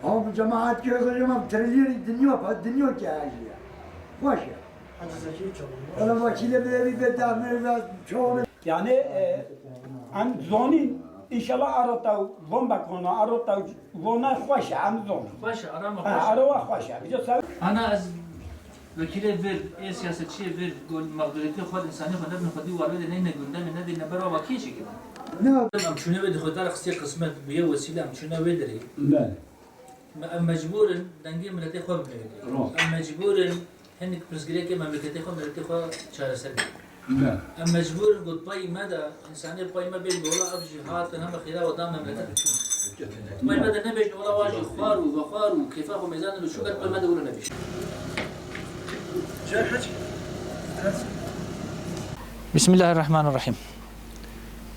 Ama bu cemaat görüyorum, dinliyor ki her şeyi. Boş ya. Ona vakile bir bedavını çoğunu. Yani am zoni inşallah arota bomba konu arota vona خوشه am zoni. باشه آرام Arova خوشه. Biliyorsun. انا از وکیل ور ای سیاستچی ور گل مقدوریتی خود انسانی خود نبن خودی وارد نه گنده من ندی نبر و وکیل شی کنه Ne? ام چونه بده خود در خصی قسمت بیه وسیله ام چونه بدری Ben. ام مجبور دنگی ملتی خود بگیری ام مجبور هنگ پرسگیری که مملکتی خود ملتی خود چهار سر Ben. ام مجبور گفت پای ماده انسانی پای ما بین دولا ابجی هات هم خیره و دام مملکت چون پای ماده نبیش دولا واجی خوار و کیفا و میزان رو شوگر پای ماده ولو نبیش Bismillahirrahmanirrahim.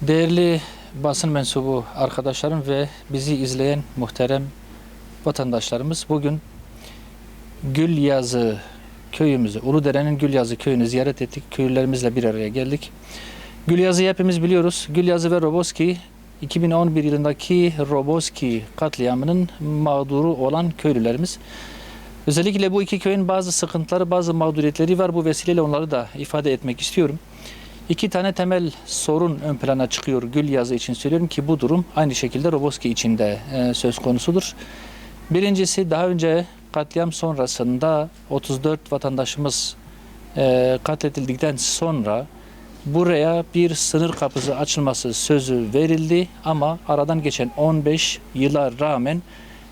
Değerli basın mensubu arkadaşlarım ve bizi izleyen muhterem vatandaşlarımız, bugün Gülyazı köyümüzü, Uludere'nin Gülyazı köyünü ziyaret ettik. Köylülerimizle bir araya geldik. Gülyazı'yı hepimiz biliyoruz. Gülyazı ve Roboski 2011 yılındaki Roboski katliamının mağduru olan köylülerimiz. Özellikle bu iki köyün bazı sıkıntıları, bazı mağduriyetleri var. Bu vesileyle onları da ifade etmek istiyorum. İki tane temel sorun ön plana çıkıyor Gülyazı için söylüyorum ki bu durum aynı şekilde Roboski için de söz konusudur. Birincisi, daha önce katliam sonrasında 34 vatandaşımız katledildikten sonra buraya bir sınır kapısı açılması sözü verildi ama aradan geçen 15 yıla rağmen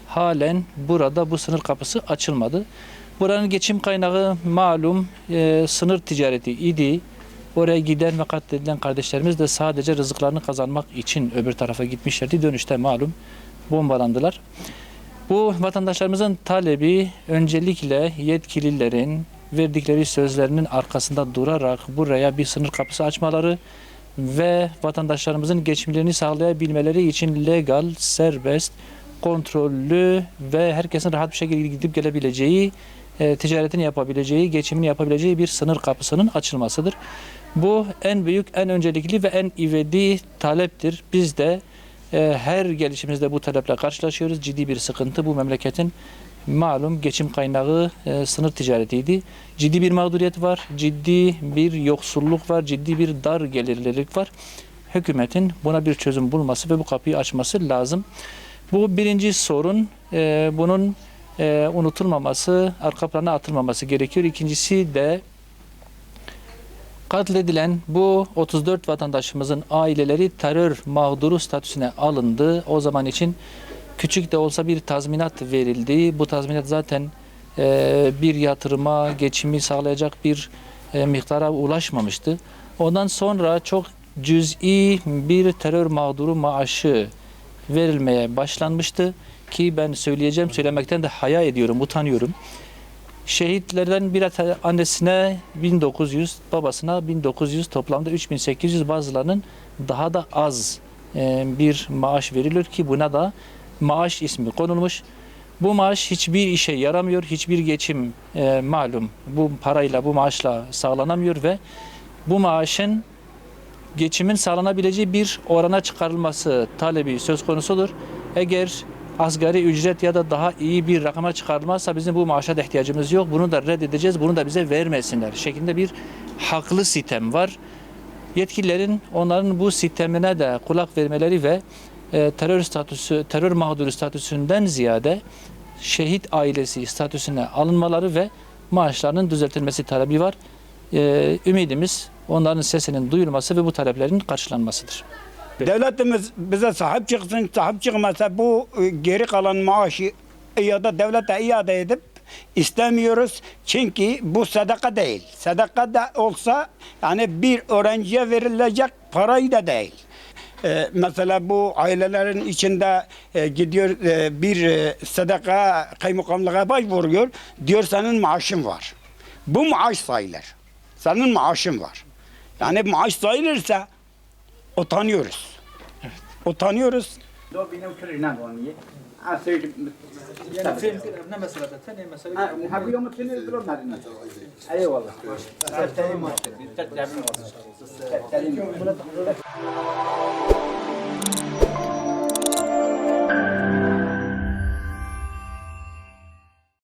halen burada bu sınır kapısı açılmadı. Buranın geçim kaynağı malum sınır ticareti idi. Oraya giden ve katledilen kardeşlerimiz de sadece rızıklarını kazanmak için öbür tarafa gitmişlerdi. Dönüşte malum bombalandılar. Bu vatandaşlarımızın talebi öncelikle yetkililerin verdikleri sözlerinin arkasında durarak buraya bir sınır kapısı açmaları ve vatandaşlarımızın geçimlerini sağlayabilmeleri için legal, serbest, kontrollü ve herkesin rahat bir şekilde gidip gelebileceği, ticaretini yapabileceği, geçimini yapabileceği bir sınır kapısının açılmasıdır. Bu en büyük, en öncelikli ve en ivedi taleptir. Biz de her gelişimizde bu taleple karşılaşıyoruz. Ciddi bir sıkıntı bu memleketin malum geçim kaynağı sınır ticaretiydi. Ciddi bir mağduriyet var, ciddi bir yoksulluk var, ciddi bir dar gelirlilik var. Hükümetin buna bir çözüm bulması ve bu kapıyı açması lazım. Bu birinci sorun, bunun unutulmaması, arka plana atılmaması gerekiyor. İkincisi de katledilen bu 34 vatandaşımızın aileleri terör mağduru statüsüne alındı. O zaman için küçük de olsa bir tazminat verildi. Bu tazminat zaten bir yatırıma, geçimi sağlayacak bir miktara ulaşmamıştı. Ondan sonra çok cüz'i bir terör mağduru maaşı verilmeye başlanmıştı ki ben söyleyeceğim, söylemekten de haya ediyorum, utanıyorum. Şehitlerden bir annesine 1900, babasına 1900, toplamda 3800, bazılarının daha da az bir maaş veriliyor ki buna da maaş ismi konulmuş. Bu maaş hiçbir işe yaramıyor, hiçbir geçim malum bu parayla, bu maaşla sağlanamıyor ve bu maaşın geçimin sağlanabileceği bir orana çıkarılması talebi söz konusudur. Eğer asgari ücret ya da daha iyi bir rakama çıkarılmazsa bizim bu maaşa da ihtiyacımız yok. Bunu da reddedeceğiz. Bunu da bize vermesinler şeklinde bir haklı sitem var. Yetkililerin onların bu sitemine de kulak vermeleri ve terör mağduru statüsünden ziyade şehit ailesi statüsüne alınmaları ve maaşlarının düzeltilmesi talebi var. Ümidimiz onların sesinin duyulması ve bu taleplerin karşılanmasıdır. Devletimiz bize sahip çıksın, sahip çıkmasa bu geri kalan maaşı ya da devlete iade edip istemiyoruz. Çünkü bu sadaka değil. Sadaka da olsa yani bir öğrenciye verilecek parayı da değil. Mesela bu ailelerin içinde gidiyor bir sadaka kaymakamlığa başvuruyor. Diyor senin maaşın var. Bu maaş sayılır. Senin maaşın var. Yani maaş sayılırsa utanıyoruz. utanıyoruz. Ne mesela ne mesela? Eyvallah.